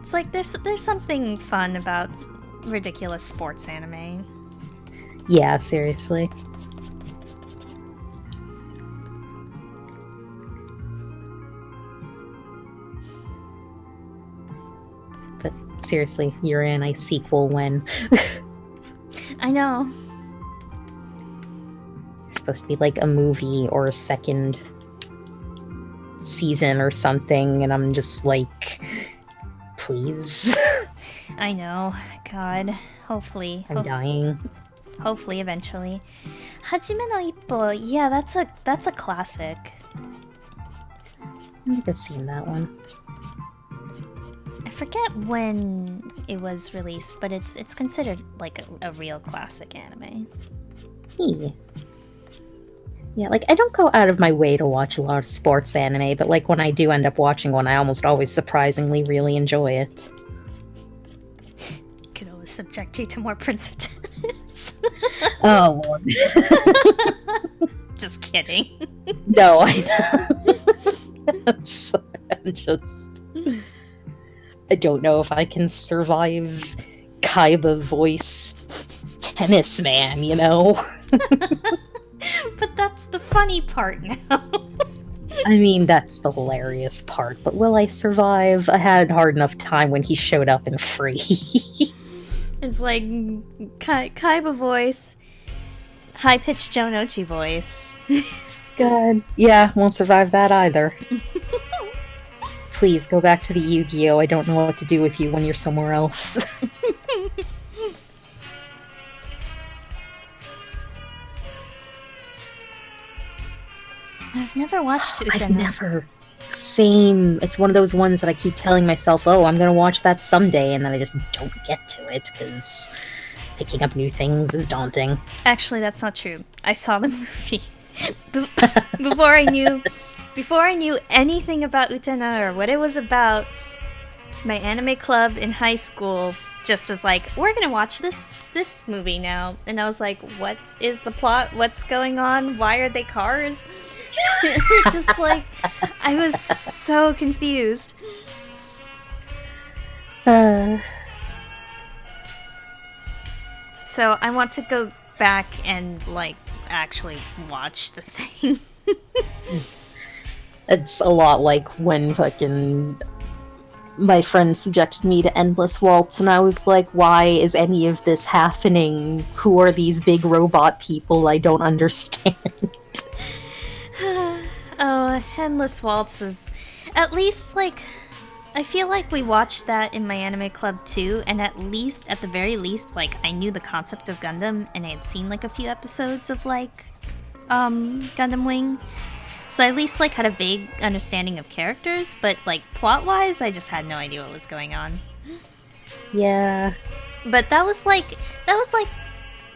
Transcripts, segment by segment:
It's like there's something fun about ridiculous sports anime. Yeah, seriously. But seriously, you're in a sequel when I know. it's supposed to be like a movie or a second season or something, and I'm just like, please. I know. God. Hopefully. I'm dying. Hopefully, eventually. Hajime no Ippo. Yeah, that's a classic. I think I've seen that one. I forget when it was released, but it's considered like a real classic anime. Hey. Yeah, like I don't go out of my way to watch a lot of sports anime, but like when I do end up watching one, I almost always surprisingly really enjoy it. Could always subject you to more Prince of Tennis. Oh, Lord. Just kidding. No, I I'm just... I don't know if I can survive Kaiba voice tennis man, you know? But that's the funny part now. I mean, that's the hilarious part, but will I survive? I had a hard enough time when he showed up in Free. It's like Kaiba voice, high-pitched Jonochi voice. God. Yeah, won't survive that either. Please, go back to the Yu-Gi-Oh! I don't know what to do with you when you're somewhere else. I've never watched Utena. I've never... Same. It's one of those ones that I keep telling myself, oh, I'm gonna watch that someday, and then I just don't get to it, because picking up new things is daunting. Actually, that's not true. I saw the movie before I knew anything about Utena or what it was about. My anime club in high school just was like, we're gonna watch this movie now, and I was like, what is the plot? What's going on? Why are they cars? It's just like, I was so confused. So I want to go back and like actually watch the thing. It's a lot like when fucking my friend subjected me to Endless Waltz, and I was like, why is any of this happening? Who are these big robot people? I don't understand. Oh, Endless Waltz is... At least, like... I feel like we watched that in my anime club too, and at the very least, like, I knew the concept of Gundam, and I had seen, like, a few episodes of, like, Gundam Wing. So I at least, like, had a vague understanding of characters, but, like, plot-wise, I just had no idea what was going on. Yeah. But that was, like,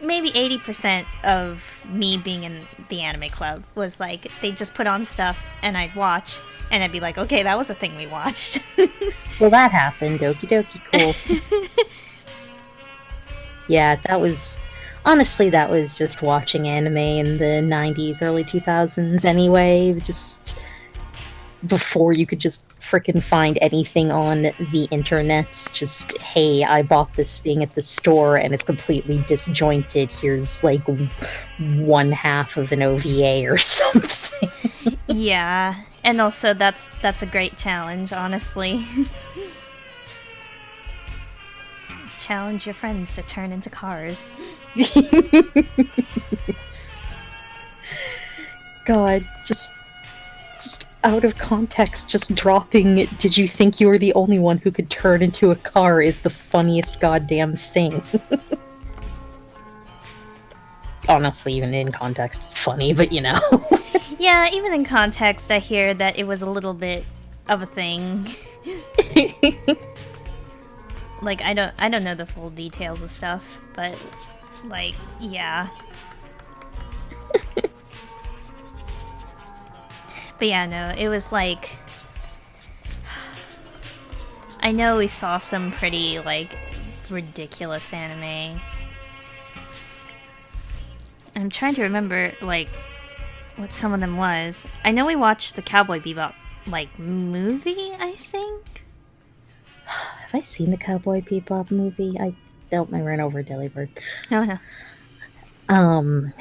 maybe 80% of me being in the anime club was like, they just put on stuff and I'd watch and I'd be like, okay, that was a thing we watched. Well, that happened. Okie dokie, cool. Yeah, that was... Honestly, that was just watching anime in the 90s, early 2000s anyway. Just... before you could just frickin' find anything on the internet. Just, hey, I bought this thing at the store and it's completely disjointed. Here's, like, one half of an OVA or something. Yeah, and also that's a great challenge, honestly. Challenge your friends to turn into cars. God, just out of context, just dropping, did you think you were the only one who could turn into a car is the funniest goddamn thing. Honestly, even in context, it's funny, but you know. Yeah, even in context, I hear that it was a little bit of a thing. Like, I don't know the full details of stuff, but, like, yeah. But yeah, no, it was like... I know we saw some pretty, like, ridiculous anime. I'm trying to remember, like, what some of them was. I know we watched the Cowboy Bebop, like, movie, I think? have I seen the Cowboy Bebop movie? I ran over a Delibird. No, no.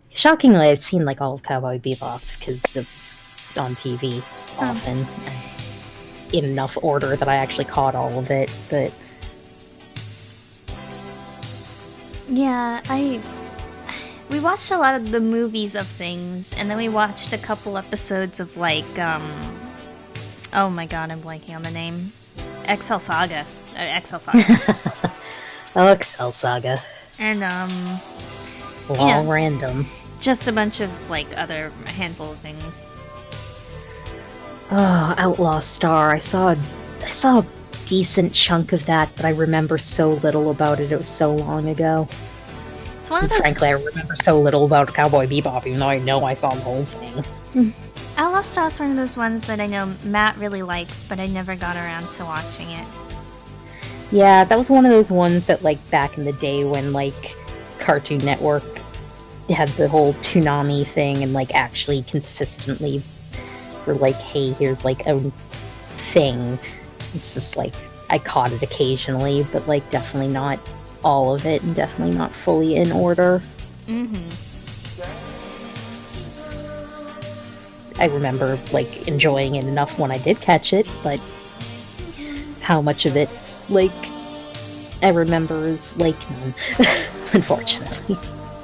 Shockingly, I've seen like all of Cowboy Bebop because it's on TV often and in enough order that I actually caught all of it. But yeah, we watched a lot of the movies of things, and then we watched a couple episodes of like oh my god, I'm blanking on the name. XL Saga. XL Saga. oh, XL Saga. And all random. Just a bunch of like a handful of things. Oh, Outlaw Star. I saw a decent chunk of that, but I remember so little about it. It was so long ago. It's one of those... Frankly, I remember so little about Cowboy Bebop, even though I know I saw the whole thing. Outlaw Star is one of those ones that I know Matt really likes, but I never got around to watching it. Yeah, that was one of those ones that, like, back in the day when, like, Cartoon Network had the whole Toonami thing and, like, actually consistently were like, hey, here's, like, a thing. It's just, like, I caught it occasionally, but, like, definitely not all of it and definitely not fully in order. Mm-hmm. I remember, like, enjoying it enough when I did catch it, but how much of it, like, I remember is, like, none, unfortunately.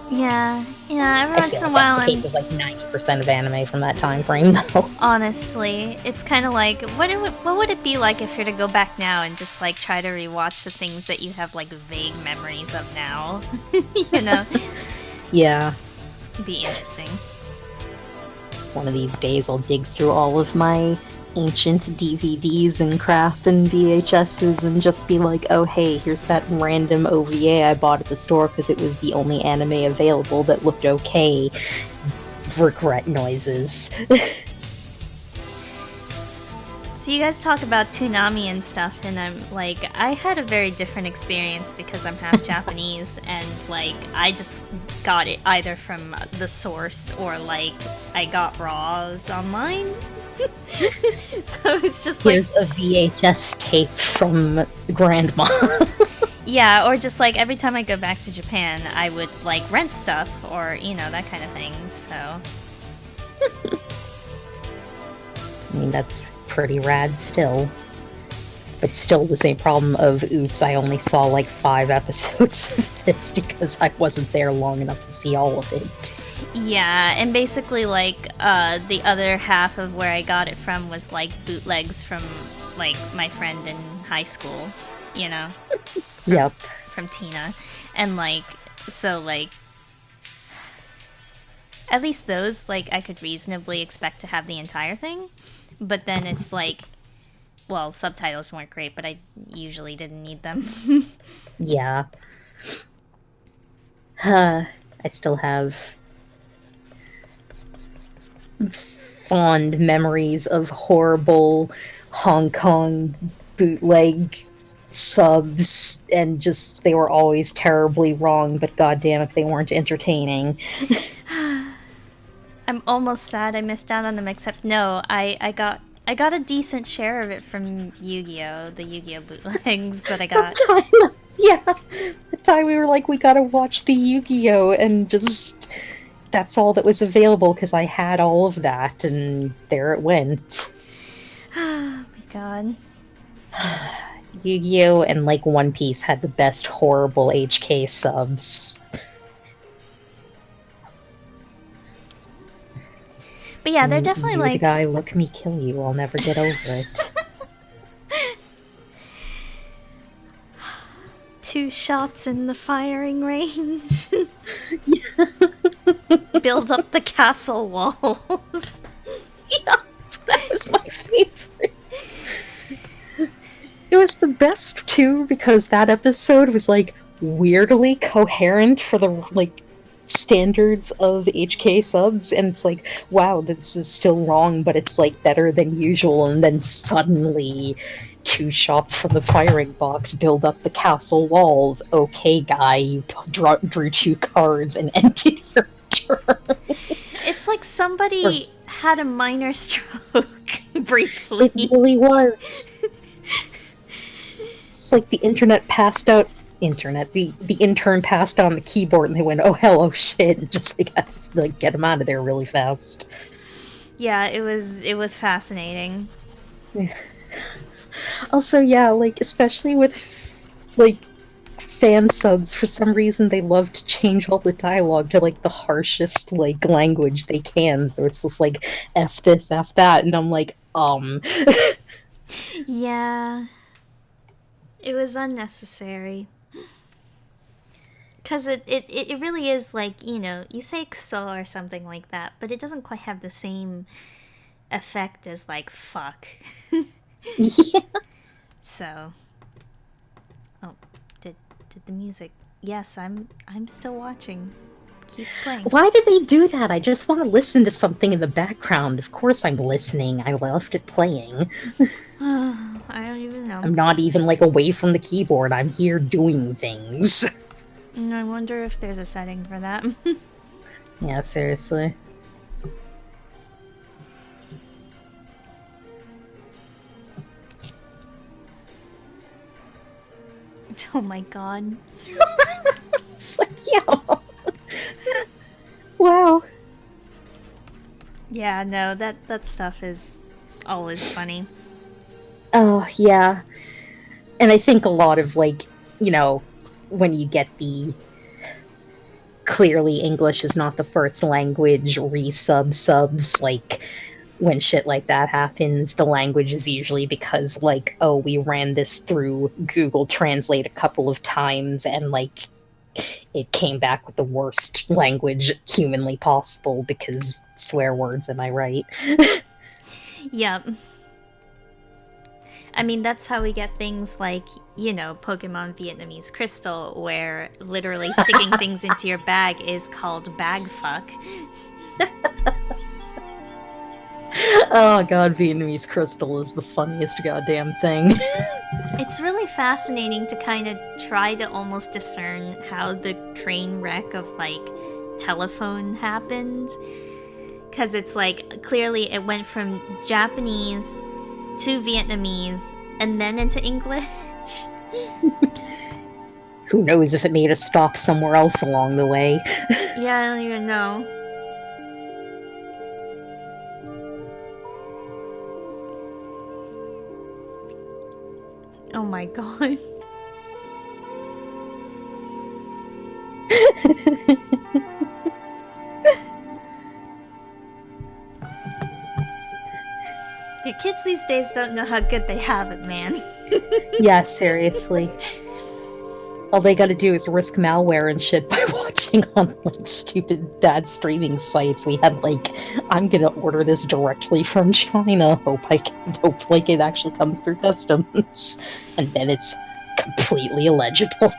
Yeah, every once in a while that's the case of, like, 90% of anime from that time frame, though. Honestly, it's kind of like, what would it be like if you were to go back now and just, like, try to rewatch the things that you have, like, vague memories of now? You know? Yeah. It'd be interesting. One of these days I'll dig through all of my ancient DVDs and crap and VHSs and just be like, oh hey, here's that random OVA I bought at the store because it was the only anime available that looked okay. Regret noises. So you guys talk about Toonami and stuff, and I'm like, I had a very different experience because I'm half Japanese, and like, I just got it either from the source or like, I got raws online. So it's just here's a VHS tape from grandma. Yeah, or just like every time I go back to Japan, I would like rent stuff or, you know, that kind of thing, so. I mean, that's pretty rad still. But still the same problem of, oops, I only saw like 5 episodes of this because I wasn't there long enough to see all of it. Yeah, and basically like the other half of where I got it from was like bootlegs from like my friend in high school, you know? Yep. From Tina. And like, so like, at least those, like, I could reasonably expect to have the entire thing. But then it's like, well, subtitles weren't great, but I usually didn't need them. Yeah. I still have fond memories of horrible Hong Kong bootleg subs, and just, they were always terribly wrong, but goddamn if they weren't entertaining. I'm almost sad I missed out on them, except no, I got a decent share of it from Yu-Gi-Oh! The Yu-Gi-Oh! Bootlegs that I got. The time we were like, we gotta watch the Yu-Gi-Oh! And just, that's all that was available because I had all of that, and there it went. Oh my god. Yu-Gi-Oh! And like One Piece had the best horrible HK subs. But yeah, they're definitely You're like... the guy, look me kill you, I'll never get over it. 2 shots in the firing range. Build up the castle walls. Yeah, that was my favorite. It was the best too because that episode was like weirdly coherent for the like standards of HK subs, and it's like, wow, this is still wrong, but it's like better than usual, and then suddenly 2 shots from the firing box build up the castle walls. Okay, guy, you drew 2 cards and ended your turn. It's like somebody had a minor stroke briefly. It really was. It's like the internet passed out. The intern passed out on the keyboard, and they went, "Oh hell, oh shit!" And just like get him out of there really fast. Yeah, it was fascinating. Yeah. Also, yeah, like especially with like fan subs, for some reason they love to change all the dialogue to like the harshest like language they can. So it's just like F this, F that, and I'm like, Yeah. It was unnecessary. Because it really is like, you say XO or something like that, but it doesn't quite have the same effect as like fuck. Yeah. So, oh, did the music? Yes, I'm still watching. Keep playing. Why did they do that? I just want to listen to something in the background. Of course I'm listening. I left it playing. I don't even know. I'm not even like away from the keyboard. I'm here doing things. I wonder if there's a setting for that. Yeah, seriously. Oh my god. It's like, yeah. Wow. Yeah, no, that stuff is always funny. Oh, yeah. And I think a lot of, like, when you get the clearly English is not the first language subs, like, when shit like that happens, the language is usually because, like, oh, we ran this through Google Translate a couple of times, and, like, it came back with the worst language humanly possible because swear words, am I right? Yep. I mean, that's how we get things like, Pokemon Vietnamese Crystal, where literally sticking things into your bag is called bag fuck. Oh god, Vietnamese Crystal is the funniest goddamn thing. It's really fascinating to kind of try to almost discern how the train wreck of, like, telephone happened. Because it's like, clearly it went from Japanese to Vietnamese and then into English. Who knows if it made a stop somewhere else along the way. Yeah, I don't even know. Oh my god. Yeah, kids these days don't know how good they have it, man. Yeah, seriously. All they gotta do is risk malware and shit by watching on, like, stupid bad streaming sites. We had, like, I'm gonna order this directly from China, hope like it actually comes through customs. And then it's completely illegible.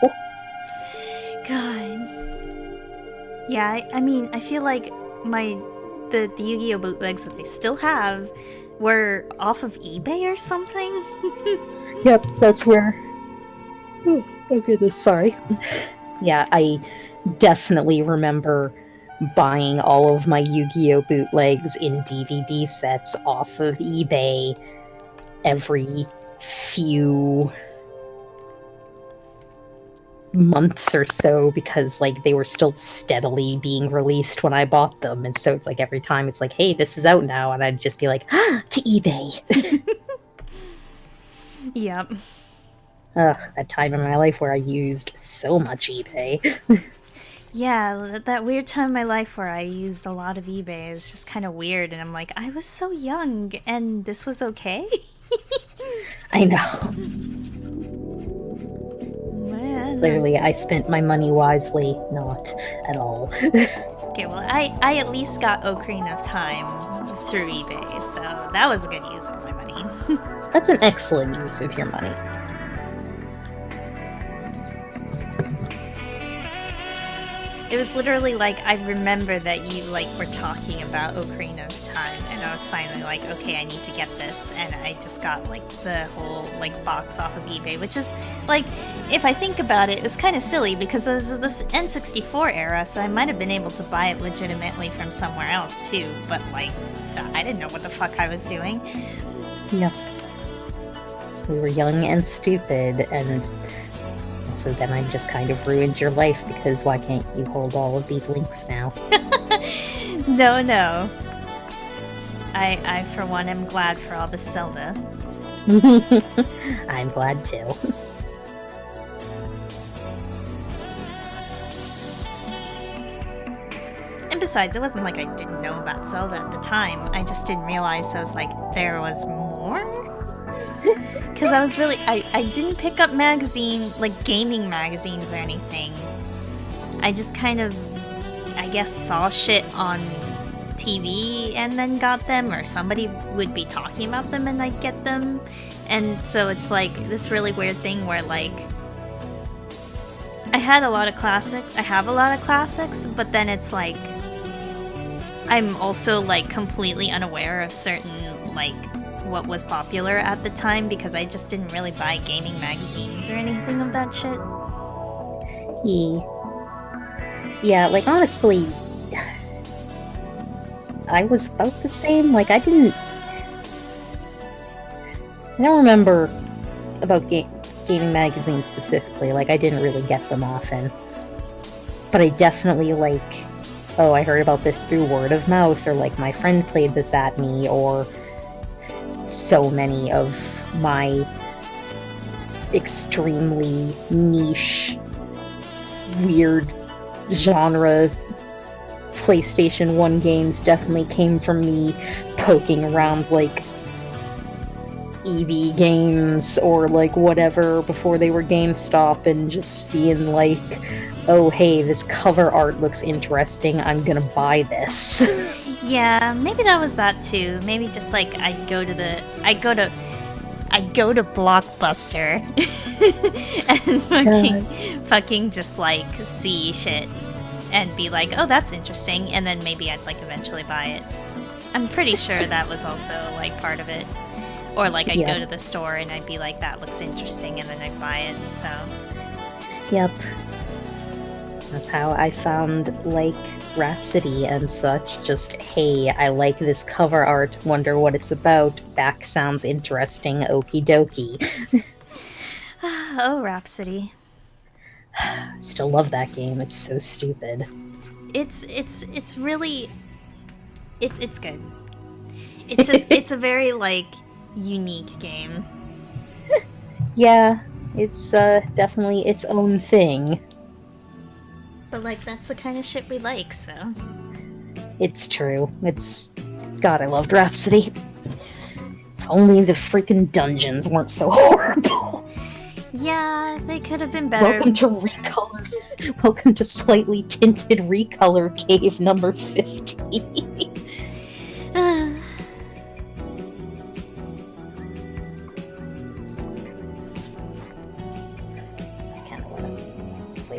God. Yeah, I mean, I feel like the Yu-Gi-Oh! Bootlegs that they still have were off of eBay or something? Yep, that's where... Oh goodness, sorry. Yeah, I definitely remember buying all of my Yu-Gi-Oh! Bootlegs in DVD sets off of eBay every few months or so, because, like, they were still steadily being released when I bought them, and so it's like every time it's like, hey, this is out now, and I'd just be like, to eBay! Yep. Ugh, that time in my life where I used so much eBay. Yeah, that weird time in my life where I used a lot of eBay is just kind of weird, and I'm like, I was so young, and this was okay? I know. Man. Clearly, I spent my money wisely. Not at all. Okay, well, I at least got Ocarina of Time through eBay, so that was a good use of my money. That's an excellent use of your money. It was literally like, I remember that you, like, were talking about Ocarina of Time, and I was finally like, okay, I need to get this, and I just got, like, the whole, like, box off of eBay, which is, like, if I think about it, it's kind of silly, because it was this N64 era, so I might have been able to buy it legitimately from somewhere else, too, but, like, I didn't know what the fuck I was doing. Yep. we were young and stupid, and so then I just kind of ruined your life, because why can't you hold all of these links now? No. I, for one, am glad for all the Zelda. I'm glad too. And besides, it wasn't like I didn't know about Zelda at the time. I just didn't realize I was like, there was more? Because I was really... I didn't pick up gaming magazines or anything. I just kind of, I guess, saw shit on TV and then got them, or somebody would be talking about them and I'd get them. And so it's like this really weird thing where, like, I have a lot of classics, but then it's like I'm also like completely unaware of certain like what was popular at the time, because I just didn't really buy gaming magazines or anything of that shit. Yeah, like honestly, I was about the same. Like I don't remember about gaming magazines specifically. Like I didn't really get them often, but I definitely I heard about this through word of mouth, or like my friend played this at me, or so many of my extremely niche, weird genre PlayStation 1 games definitely came from me poking around like EV games or like whatever before they were GameStop, and just being like, oh hey, this cover art looks interesting, I'm gonna buy this. Yeah, maybe that was that too. Maybe just like I'd go to Blockbuster and fucking just like see shit and be like, oh, that's interesting, and then maybe I'd like eventually buy it. I'm pretty sure that was also like part of it. Or like I'd go to the store and I'd be like, that looks interesting, and then I'd buy it, so. Yep. That's how I found, like, Rhapsody and such. Just, hey, I like this cover art, wonder what it's about, back sounds interesting, okie dokie. Oh, Rhapsody. Still love that game, it's so stupid. It's really... It's good. It's just, it's a very, like, unique game. Yeah, it's definitely its own thing. But like, that's the kind of shit we like, so. It's true. God, I loved Rhapsody. If only the freaking dungeons weren't so horrible. Yeah, they could have been better. Welcome to slightly tinted recolor cave number 50.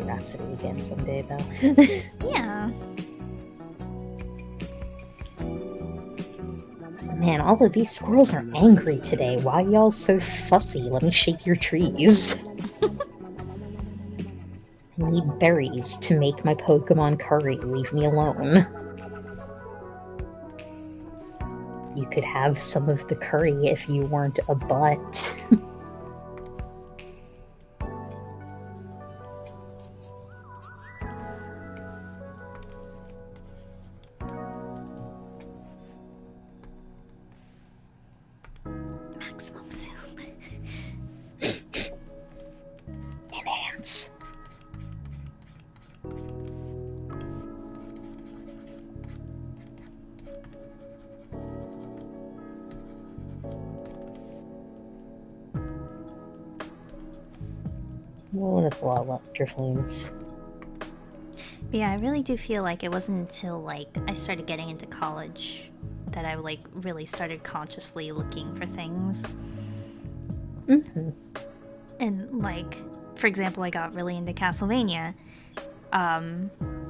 Rhapsody again someday, though. Yeah. So, man, all of these squirrels are angry today. Why y'all so fussy? Let me shake your trees. I need berries to make my Pokemon curry. Leave me alone. You could have some of the curry if you weren't a butt. Maximum zoom. Enhance. Oh, that's a lot of electro flames. But yeah, I really do feel like it wasn't until like I started getting into college that I like really started consciously looking for things. Mm-hmm. And like, for example, I got really into Castlevania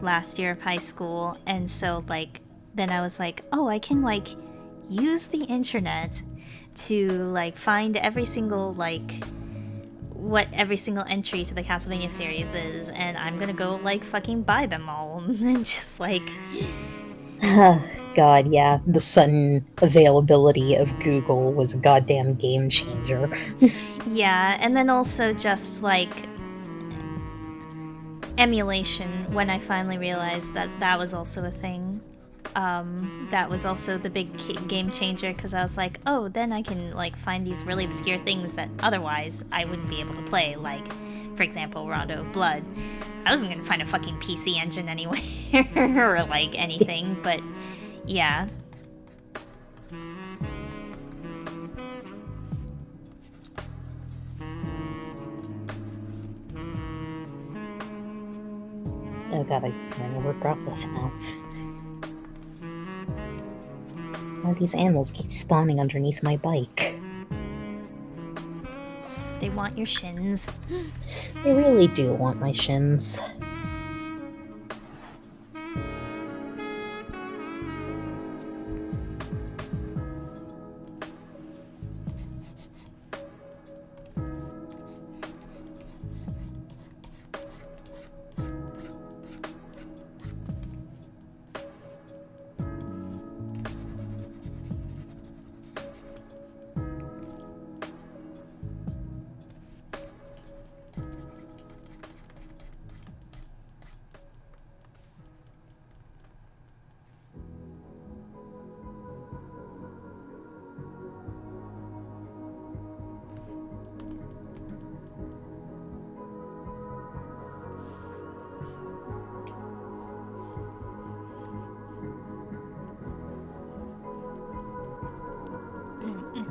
last year of high school, and so like then I was like, oh, I can like use the internet to like find every single like what every single entry to the Castlevania series is, and I'm gonna go like fucking buy them all and just like God, yeah, the sudden availability of Google was a goddamn game changer. Yeah, and then also just like emulation when I finally realized that that was also a thing. That was also the big game changer because I was like, oh, then I can like find these really obscure things that otherwise I wouldn't be able to play. Like, for example, Rondo of Blood. I wasn't gonna find a fucking PC engine anywhere or like anything, but yeah. Oh god, I'm over breathless now. All these animals keep spawning underneath my bike. They want your shins. They really do want my shins.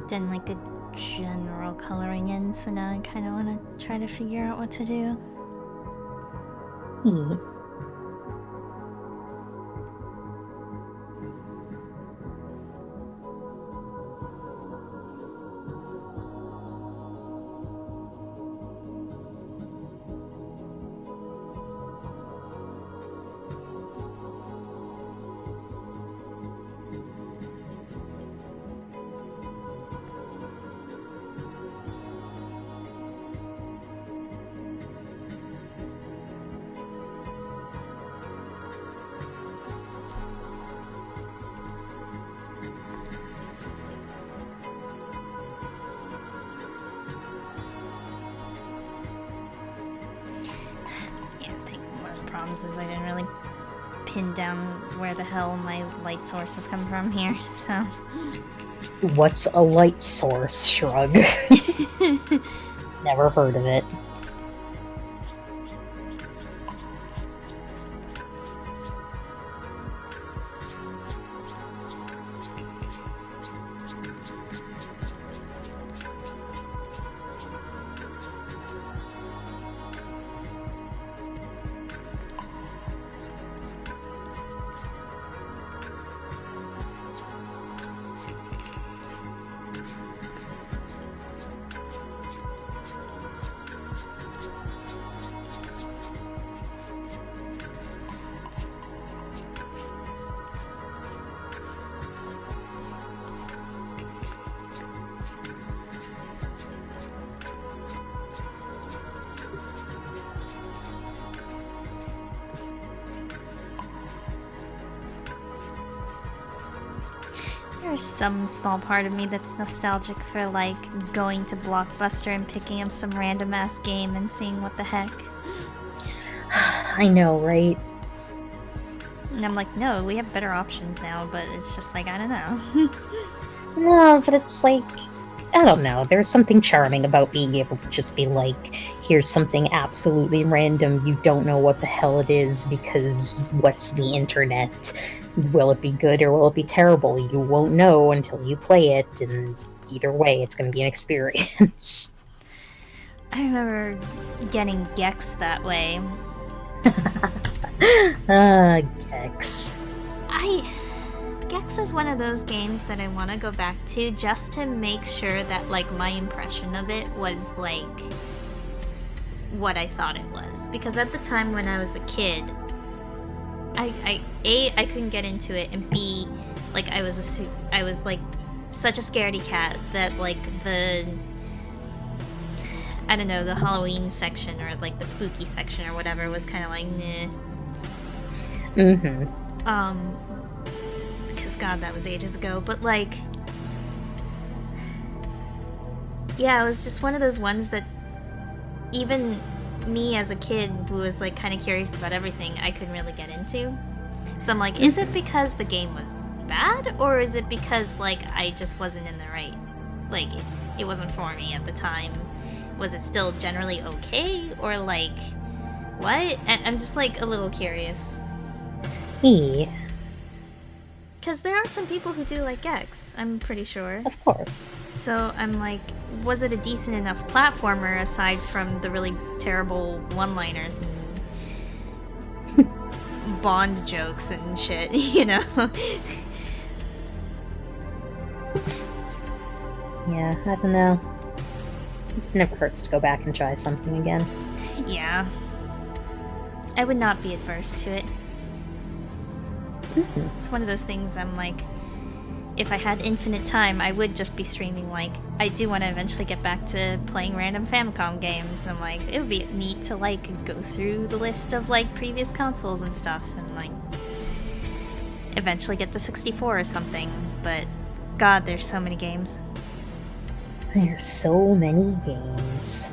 Done like a general coloring in, so now I kind of want to try to figure out what to do. Is I didn't really pin down where the hell my light source has come from here, so... What's a light source? Shrug. Never heard of it. There's some small part of me that's nostalgic for, like, going to Blockbuster and picking up some random-ass game and seeing what the heck. I know, right? And I'm like, no, we have better options now, but it's just like, I don't know. No, but it's like, I don't know, there's something charming about being able to just be like, here's something absolutely random, you don't know what the hell it is because what's the internet? Will it be good or will it be terrible? You won't know until you play it, and either way, it's going to be an experience. I remember getting Gex that way. Gex. Gex is one of those games that I want to go back to just to make sure that, like, my impression of it was, like, what I thought it was. Because at the time when I was a kid, I couldn't get into it, and B, like, I was like such a scaredy cat that, like, the Halloween section or like the spooky section or whatever was kind of like, nah. Mm-hmm. Because God, that was ages ago. But like, yeah, it was just one of those ones that even me as a kid who was like kind of curious about everything, I couldn't really get into. So I'm like, is it because the game was bad, or is it because like I just wasn't in the right, like it wasn't for me at the time? Was it still generally okay, or like what? I'm just like a little curious. Yeah, Because there are some people who do like Gex, I'm pretty sure. of course. So I'm like, was it a decent enough platformer aside from the really terrible one-liners and Bond jokes and shit, you know? Yeah, I don't know. It never hurts to go back and try something again. Yeah. I would not be adverse to it. It's one of those things I'm like, if I had infinite time, I would just be streaming. Like, I do want to eventually get back to playing random Famicom games. I'm like, it would be neat to like go through the list of like previous consoles and stuff, and like eventually get to 64 or something. But God, there's so many games. There's so many games.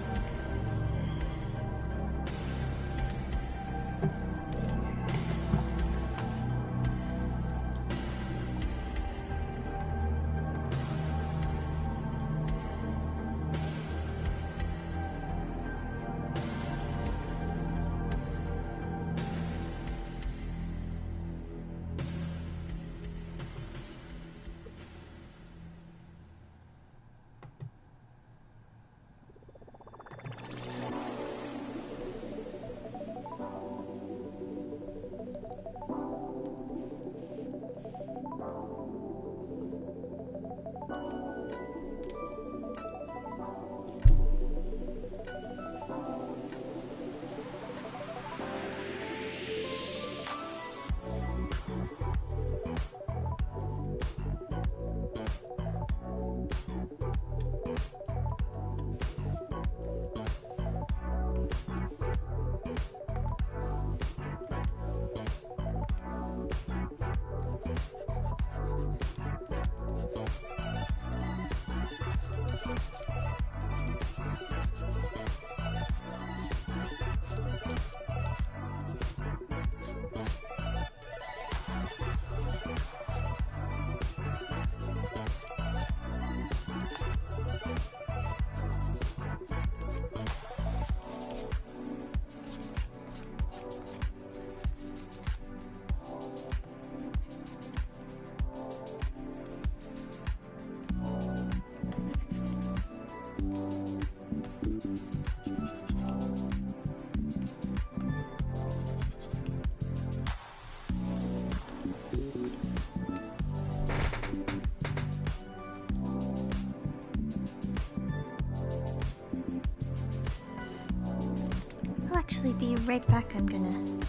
I'll actually be right back. I'm gonna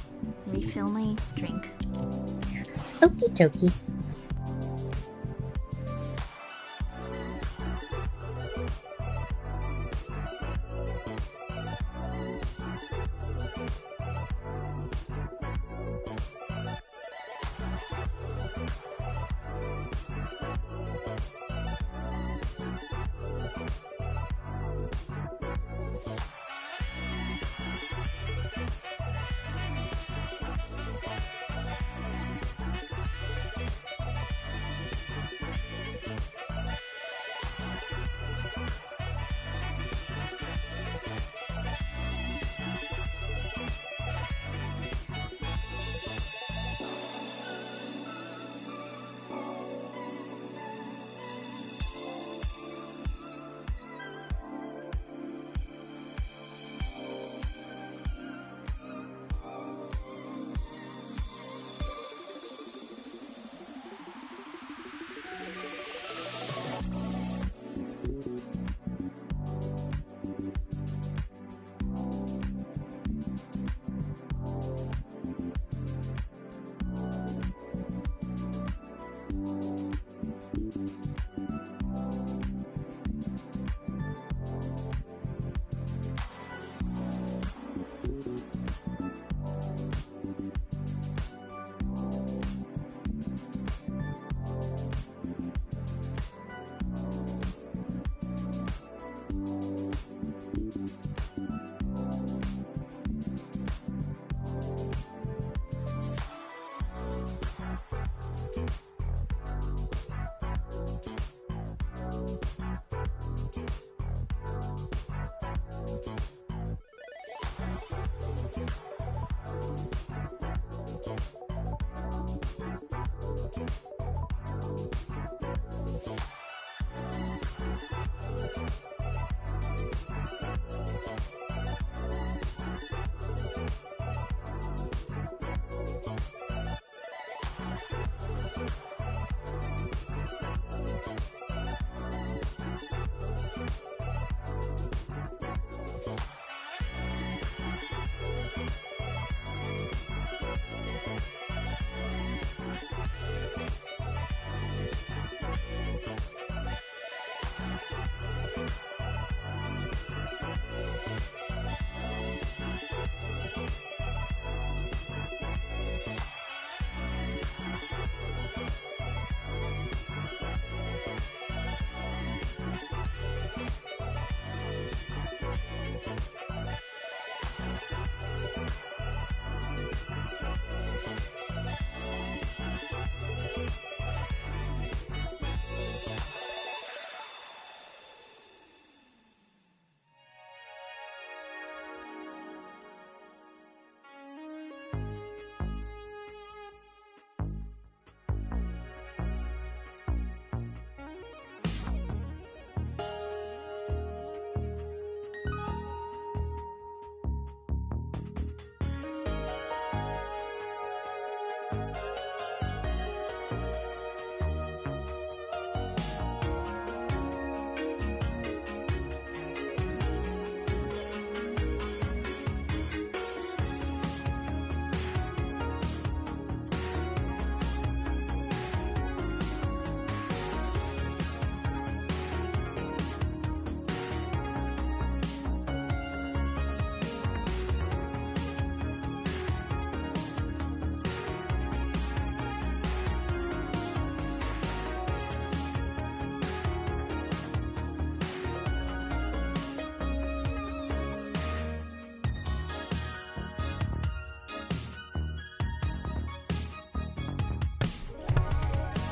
refill my drink. Okie dokie.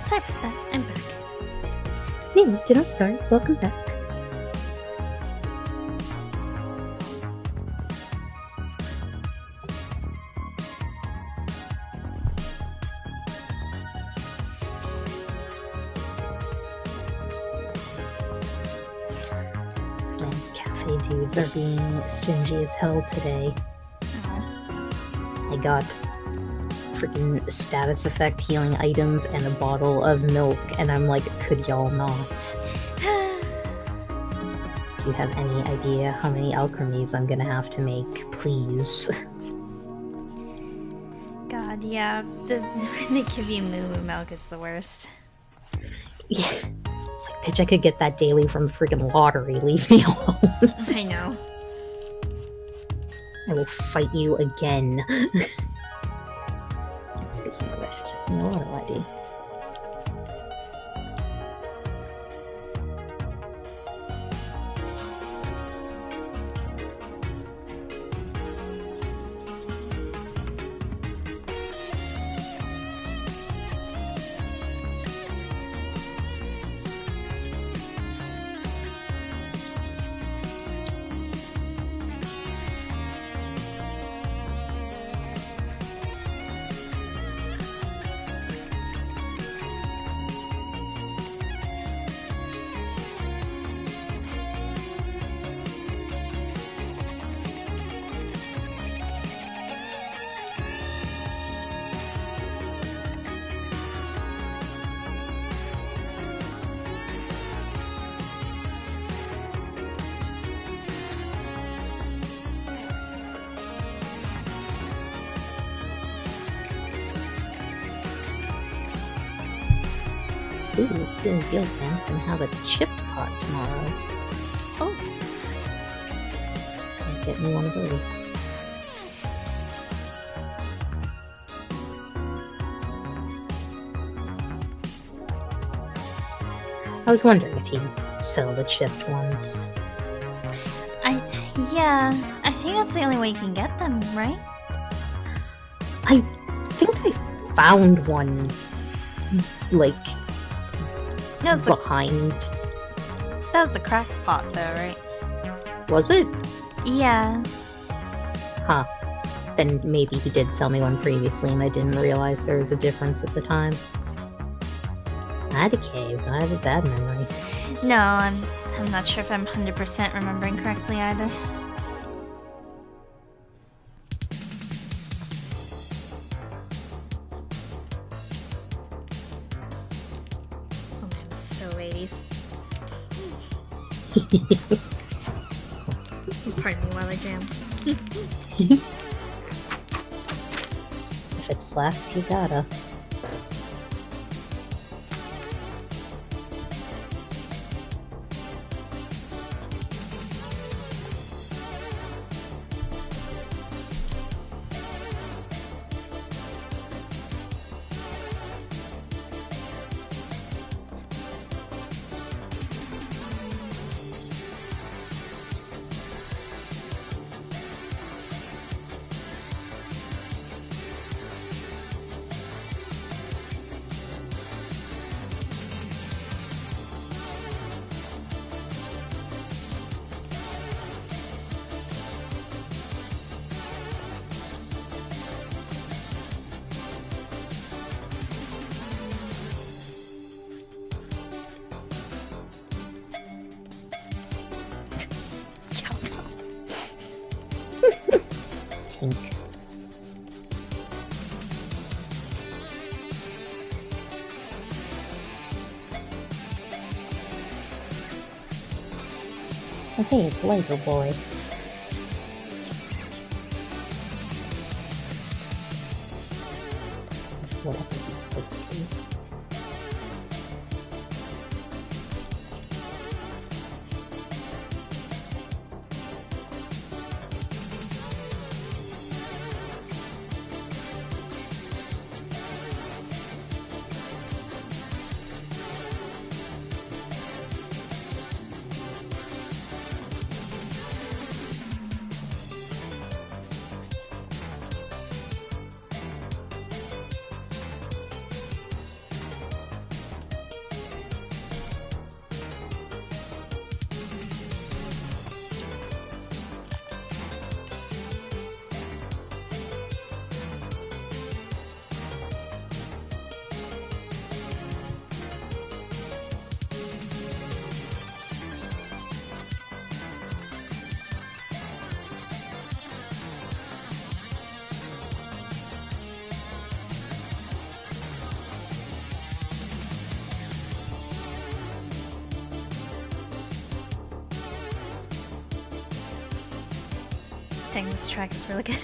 Sorry about that. I'm back. Yeah, you know, sorry. Welcome back. So, cafe dudes are being stingy as hell today. Oh. I got freaking status effect healing items and a bottle of milk, and I'm like, could y'all not? Do you have any idea how many alchemies I'm gonna have to make, please? God, yeah. When they give you moo milk, it's the worst. Yeah. It's like, bitch, I could get that daily from the freaking lottery. Leave me alone. I know. I will fight you again. Speaking of which, you know what do I do? Ooh, Feeling Feels fans gonna have a chip pot tomorrow. Oh. Gotta get me one of those. I was wondering if he'd sell the chipped ones. Yeah, I think that's the only way you can get them, right? I think I found one, like, That was the behind. That was the crack pot, though, right? Was it? Yeah. Huh. Then maybe he did sell me one previously and I didn't realize there was a difference at the time. I had a cave, I have a bad memory. No, I'm not sure if I'm 100% remembering correctly either. Oh man, I'm so 80s. Pardon me while I jam. If it slaps, you gotta. Tink. Oh, hey, it's Lego Boy. Whatever he's supposed to be. Dang, this track is really good.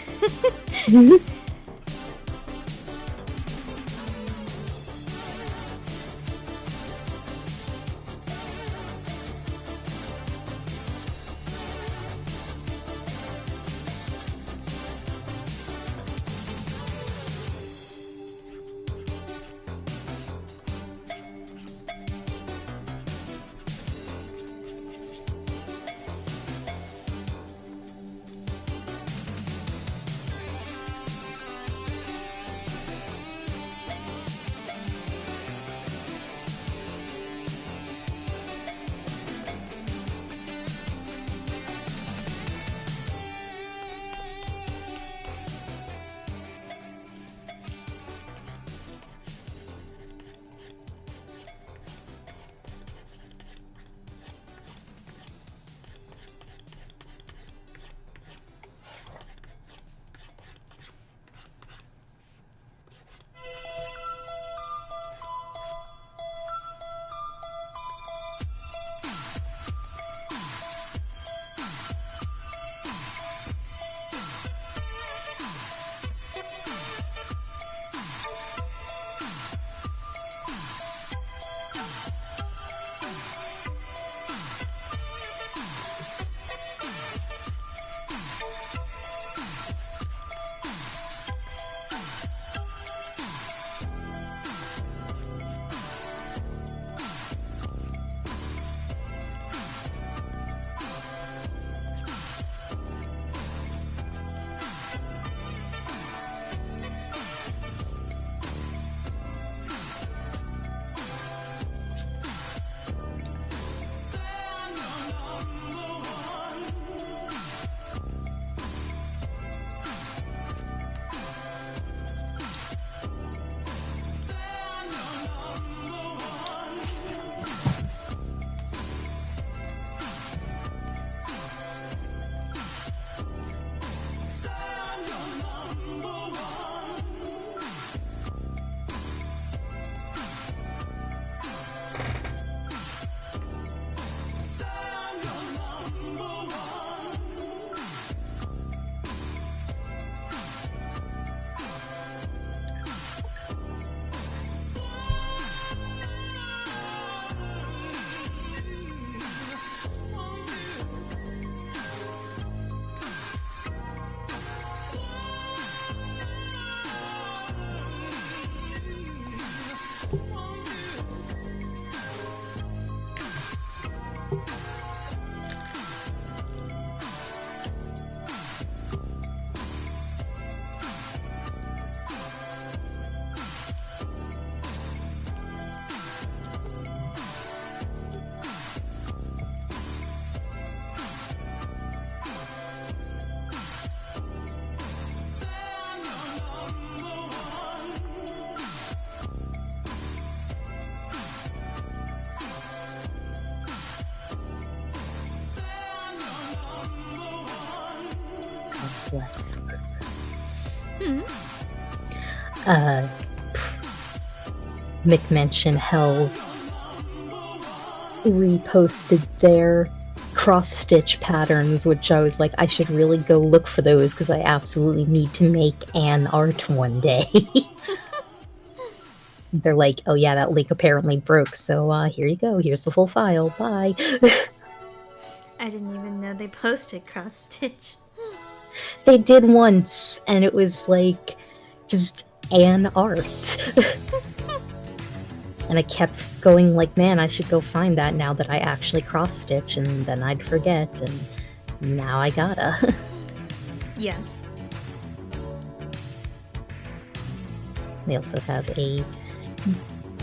Bless. McMention Hell reposted their cross-stitch patterns, which I was like, I should really go look for those because I absolutely need to make an art one day. They're like, oh yeah, that link apparently broke, so here you go, here's the full file, bye. I didn't even know they posted cross-stitch. They did once, and it was like, just an art. And I kept going like, man, I should go find that now that I actually cross-stitch, and then I'd forget, and now I gotta. Yes. They also have a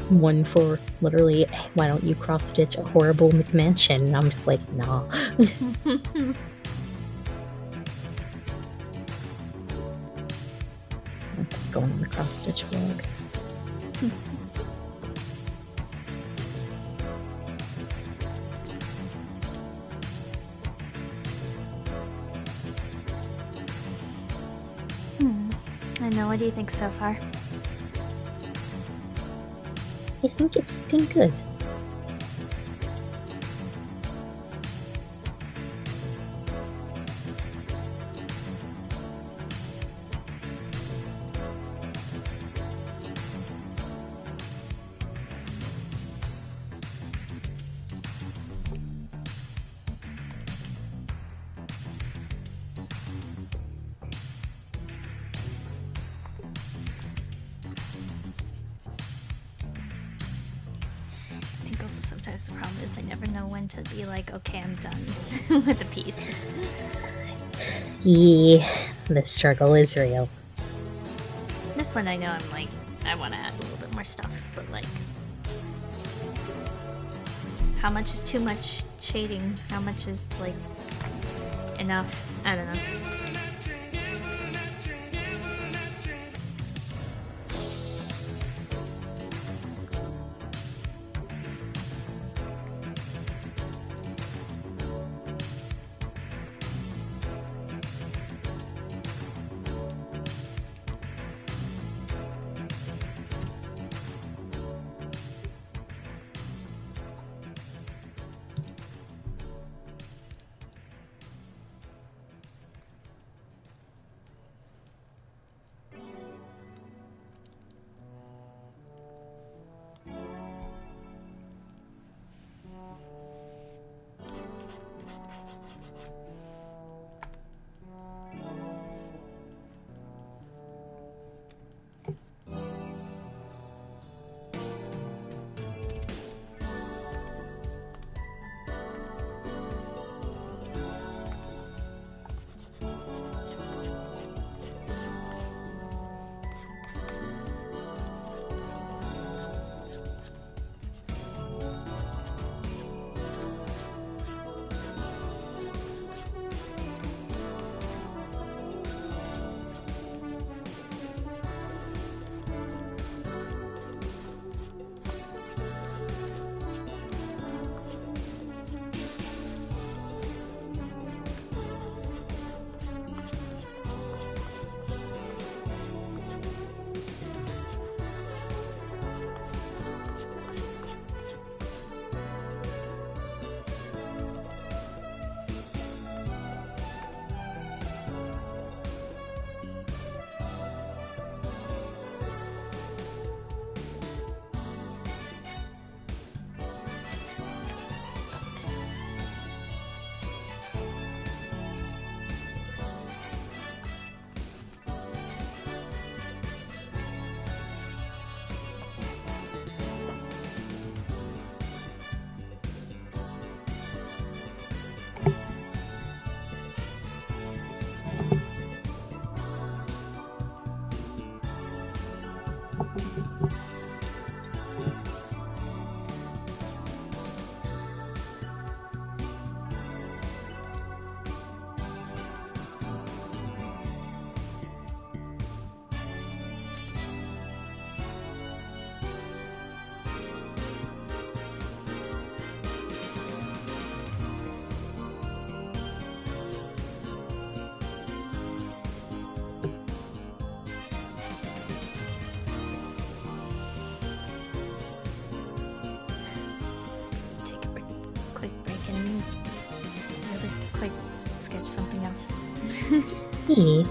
one for literally, why don't you cross-stitch a horrible McMansion? And I'm just like, nah. That's going on the cross-stitch blog. I know, what do you think so far? I think it's looking good. sometimes the problem is I never know when to be like, okay, I'm done with the piece. Yeah, the struggle is real. This one I know I'm like, I want to add a little bit more stuff, but like, how much is too much shading? How much is like enough? I don't know. Sketch something else. Yeah.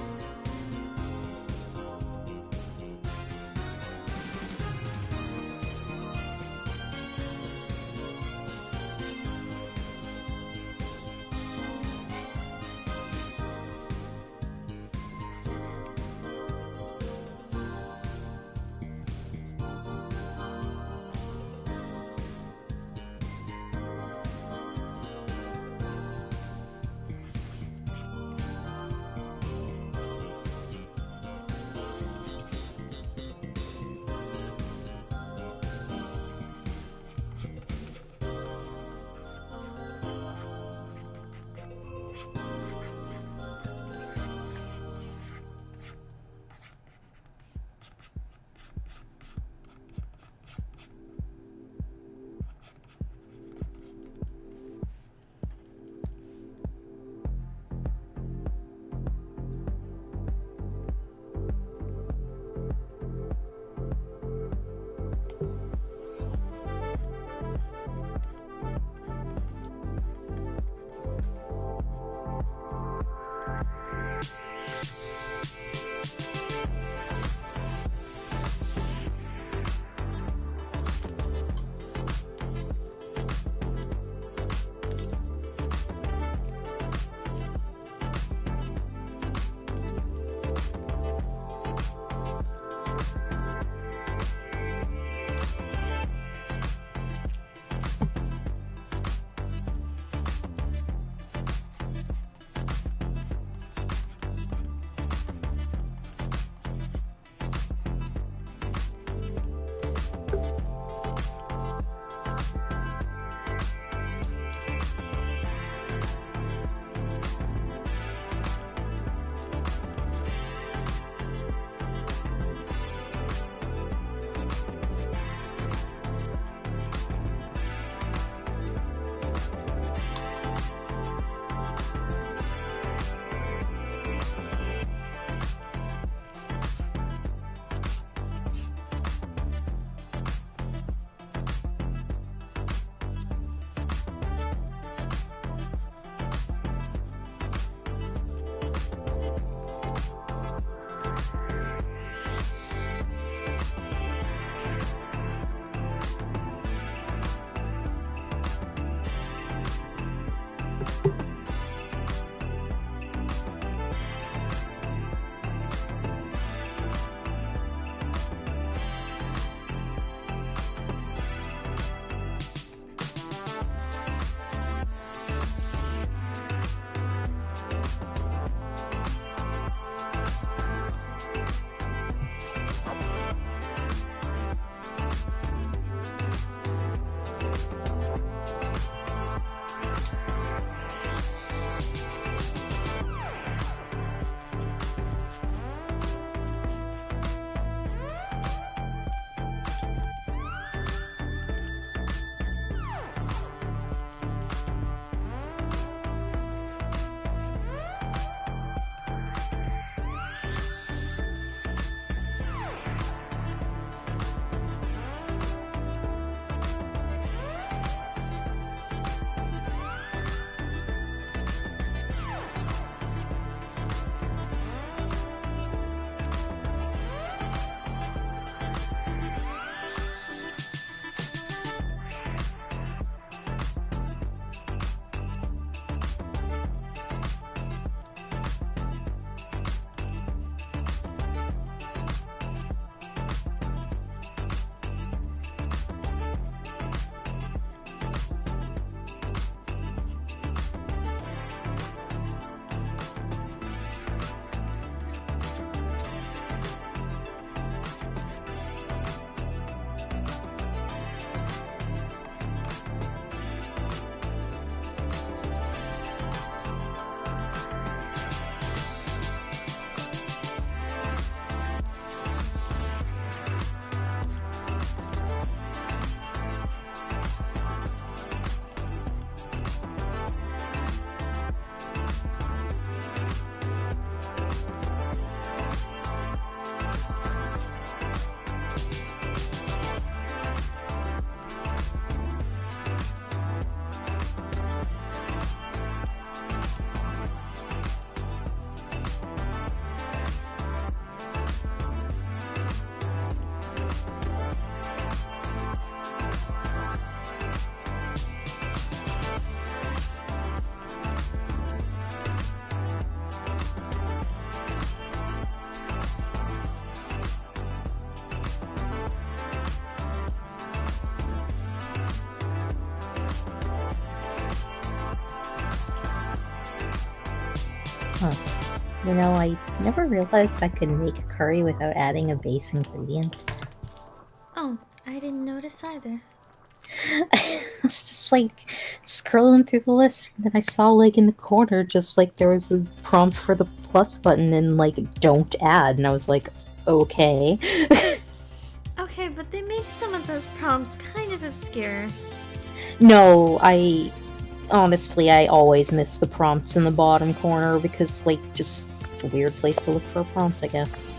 Huh. You know, I never realized I could make a curry without adding a base ingredient. Oh, I didn't notice either. I was just like scrolling through the list, and then I saw like in the corner just like there was a prompt for the plus button and like don't add, and I was like, okay. Okay, but they make some of those prompts kind of obscure. No, I honestly I always miss the prompts in the bottom corner because like just it's a weird place to look for a prompt, I guess.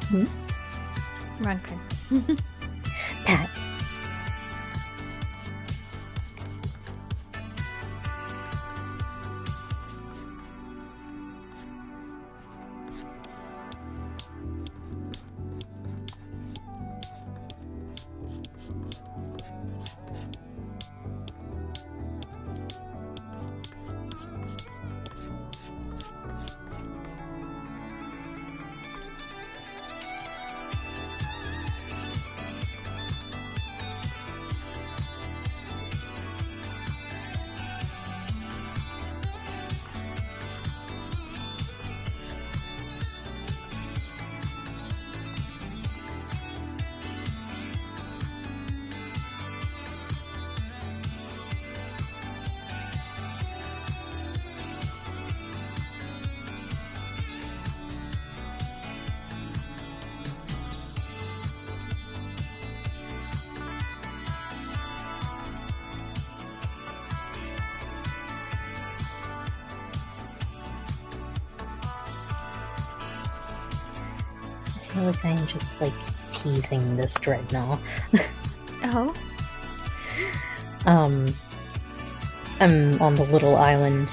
Hmm? Run, Prin. Pat. I feel like I'm just, like, teasing this dreadnought. Oh? I'm on the little island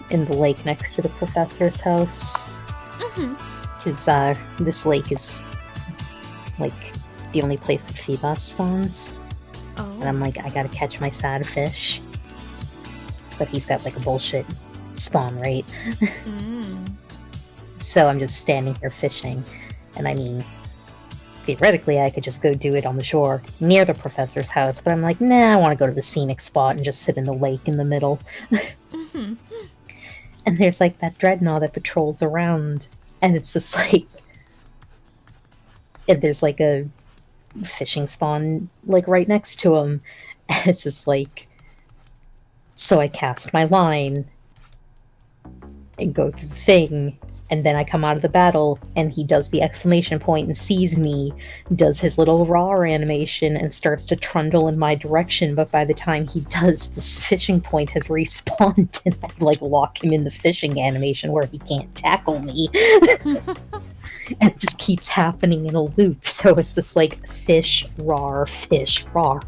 in the lake next to the professor's house. Because, this lake is, like, the only place that Phoebus spawns. Oh. And I'm like, I gotta catch my sad fish. But he's got, like, a bullshit spawn rate. So I'm just standing here fishing. And I mean, theoretically, I could just go do it on the shore near the professor's house, but I'm like, nah, I want to go to the scenic spot and just sit in the lake in the middle. And there's, like, that dreadnought that patrols around, and it's just like... And there's, like, a fishing spawn, like, right next to him, and it's just like... So I cast my line, and go through the thing, and then I come out of the battle, and he does the exclamation point and sees me, does his little raw animation, and starts to trundle in my direction, but by the time he does, the fishing point has respawned, and I, like, lock him in the fishing animation where he can't tackle me. And it just keeps happening in a loop, so it's just like, fish, rawr, fish, rawr.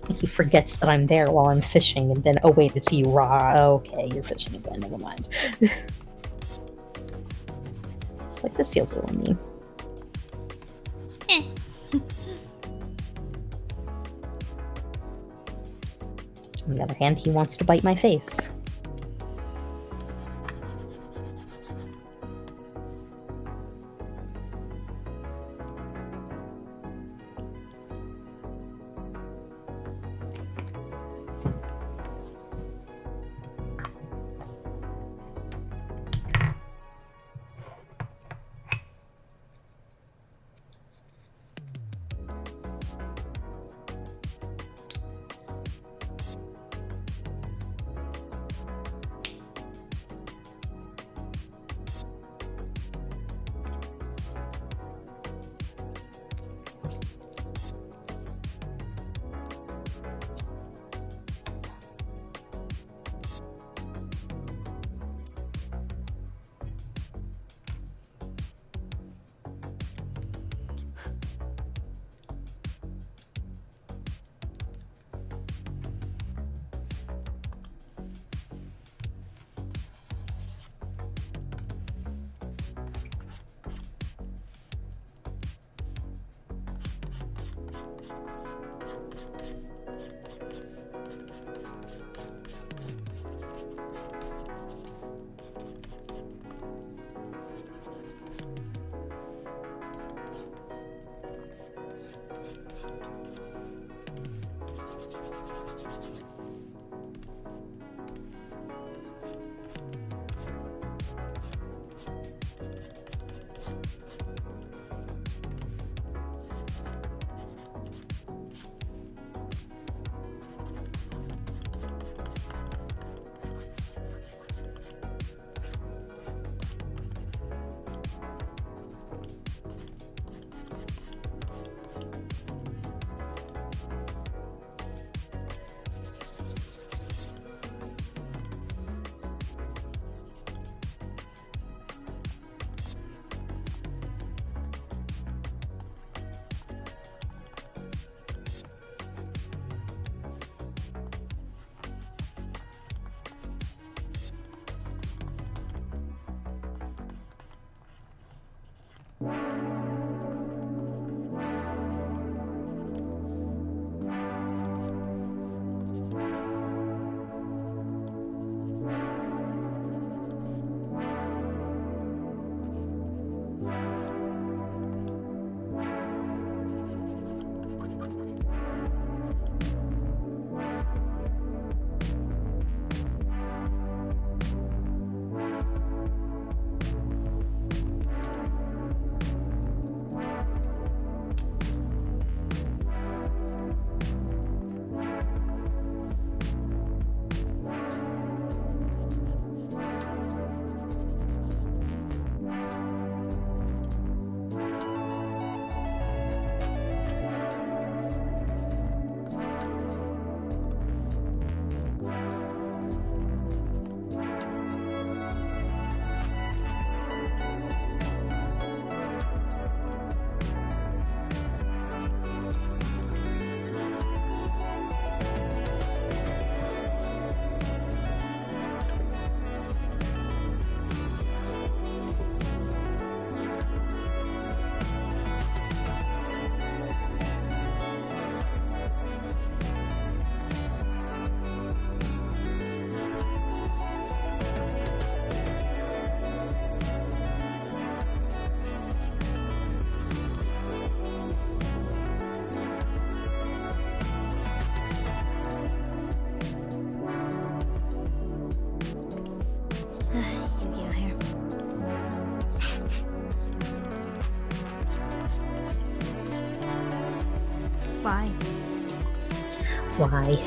He forgets that I'm there while I'm fishing, and then, oh wait, it's you, raw. Okay, you're fishing again, never mind. It's like, this feels a little mean. On the other hand, he wants to bite my face. Why? Why?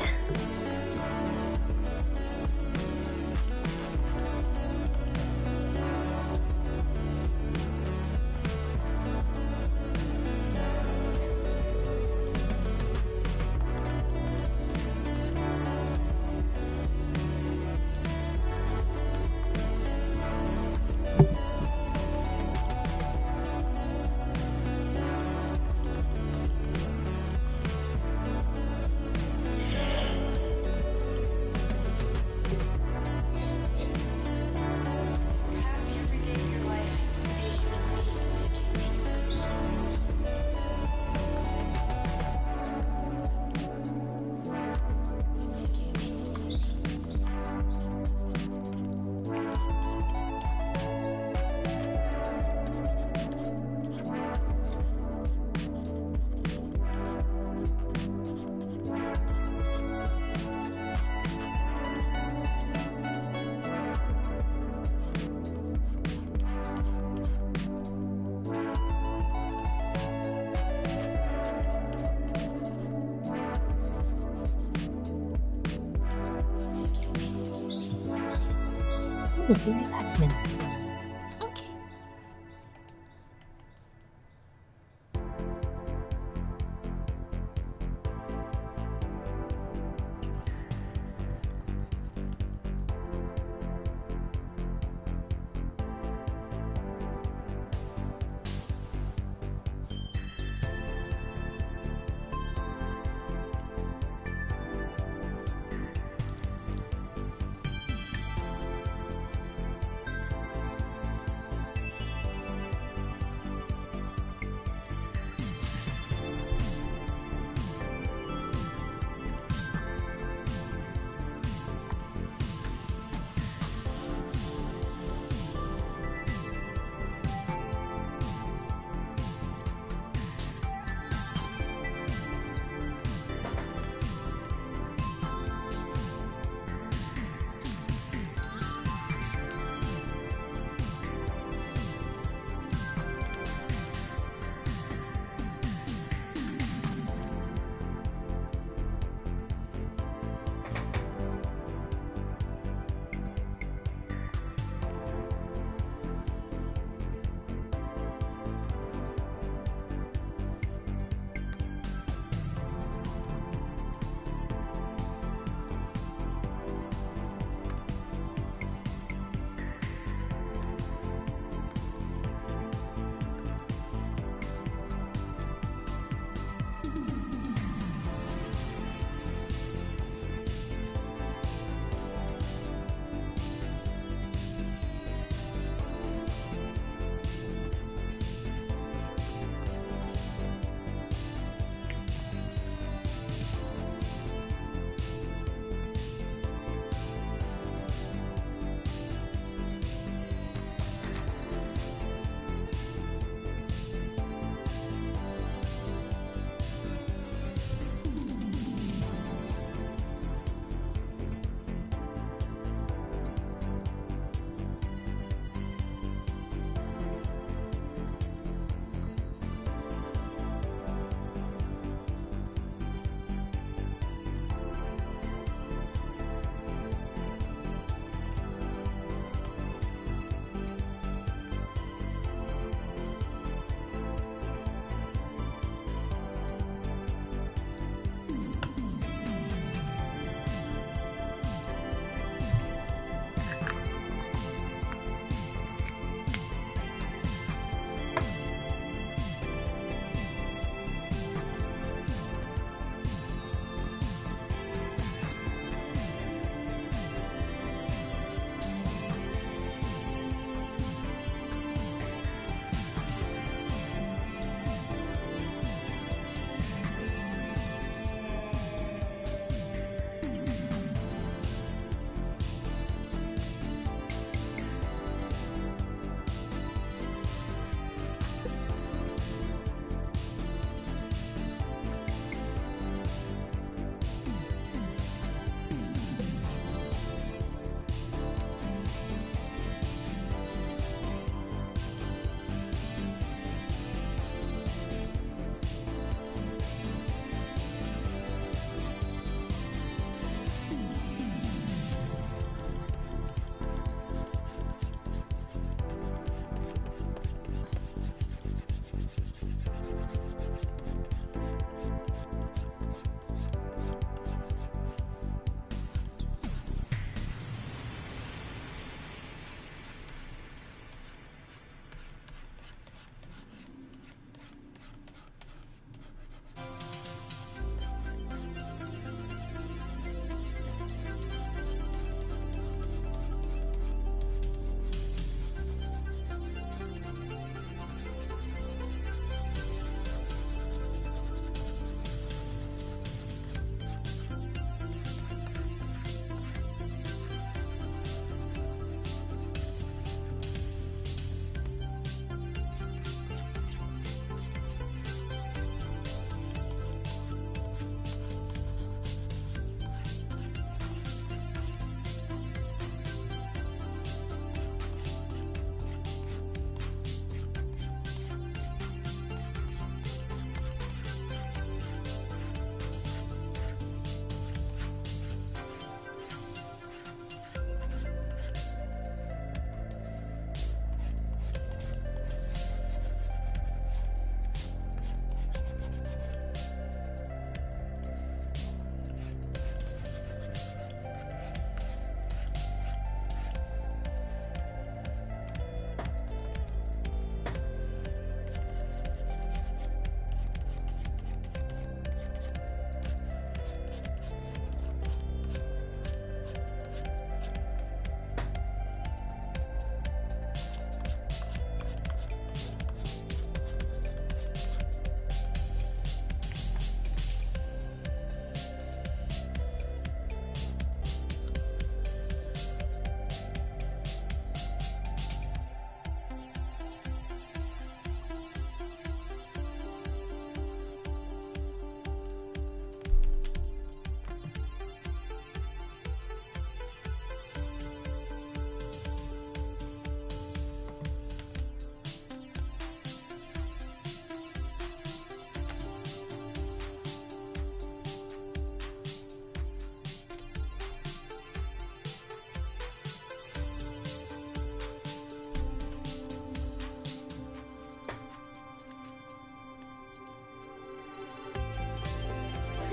Ooh, be right back a minute. Okay.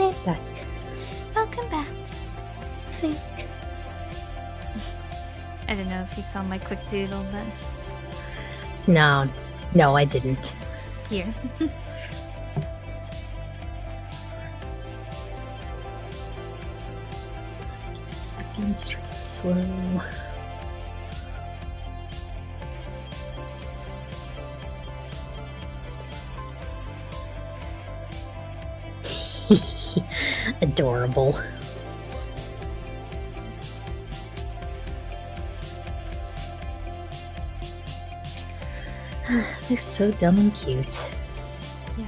I'm back. Welcome back. I think. I don't know if you saw my quick doodle, but No, I didn't. here. Second straight slow. Adorable. They're so dumb and cute. Yeah.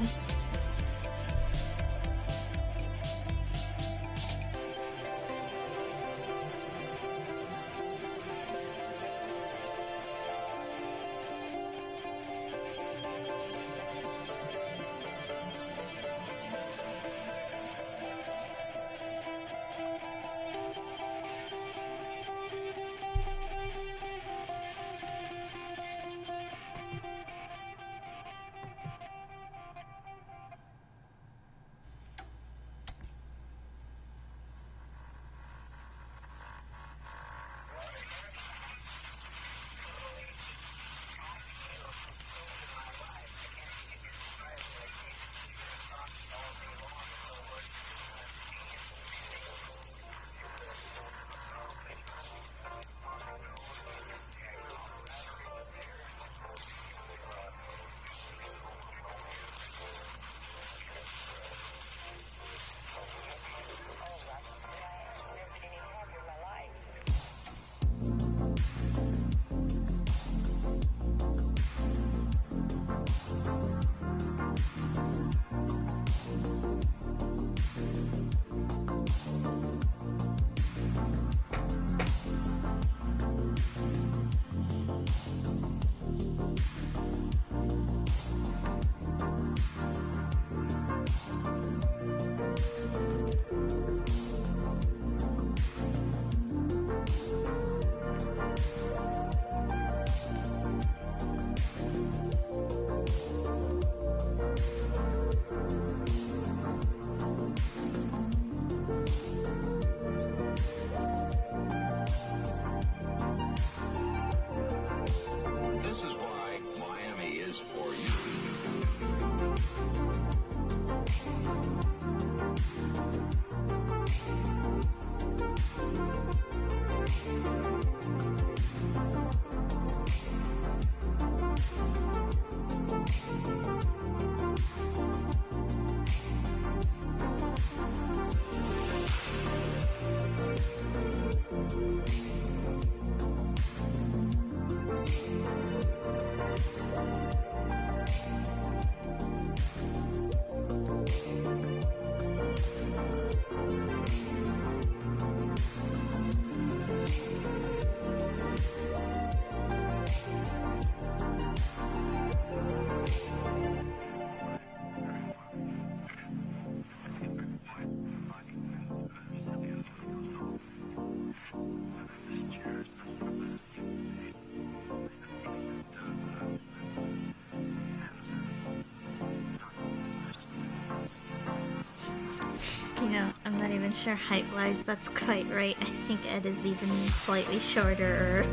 You know, I'm not even sure height-wise that's quite right. I think Ed is even slightly shorter.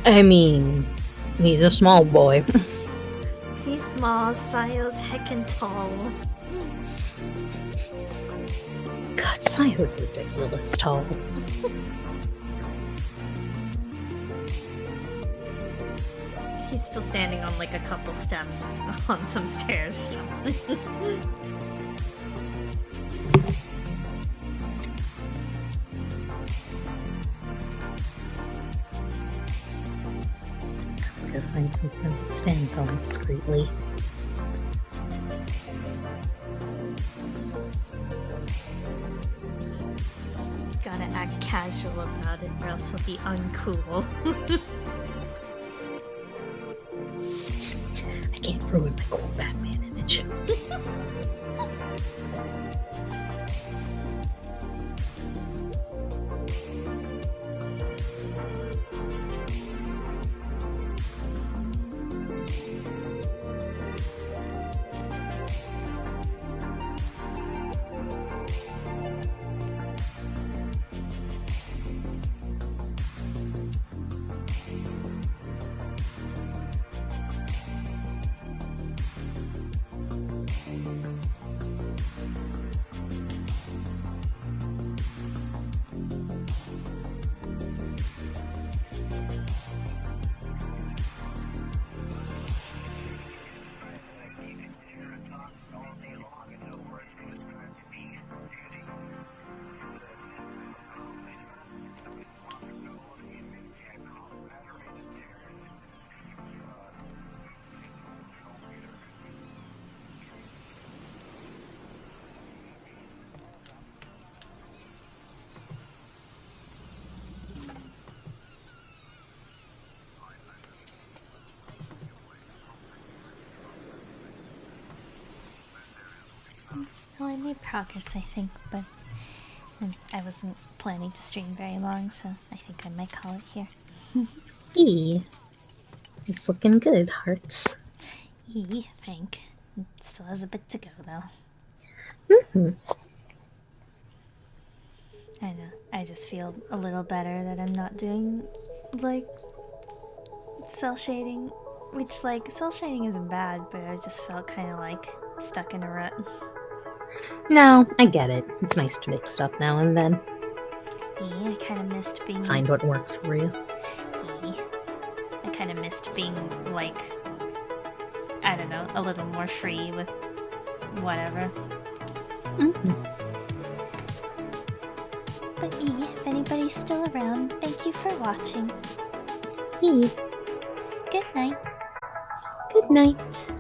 I mean, he's a small boy. He's small, Sayo's heckin' tall. God, Sayo's ridiculous tall. He's still standing on like a couple steps on some stairs or something. Let's go find something to stand on discreetly. Gotta act casual about it or else he'll be uncool. I can't ruin my cool Batman image. made progress, I think, but I wasn't planning to stream very long, so I think I might call it here. It's looking good, Hearts. I think. It still has a bit to go, though. I know. I just feel a little better that I'm not doing, like, cell shading. Which, like, cell shading isn't bad, but I just felt kind of, like, stuck in a rut. No, I get it. It's nice to mix it up now and then. I kind of missed being... Find what works for you. I kind of missed being, like, I don't know, a little more free with whatever. But if anybody's still around, thank you for watching. Good Good night. night.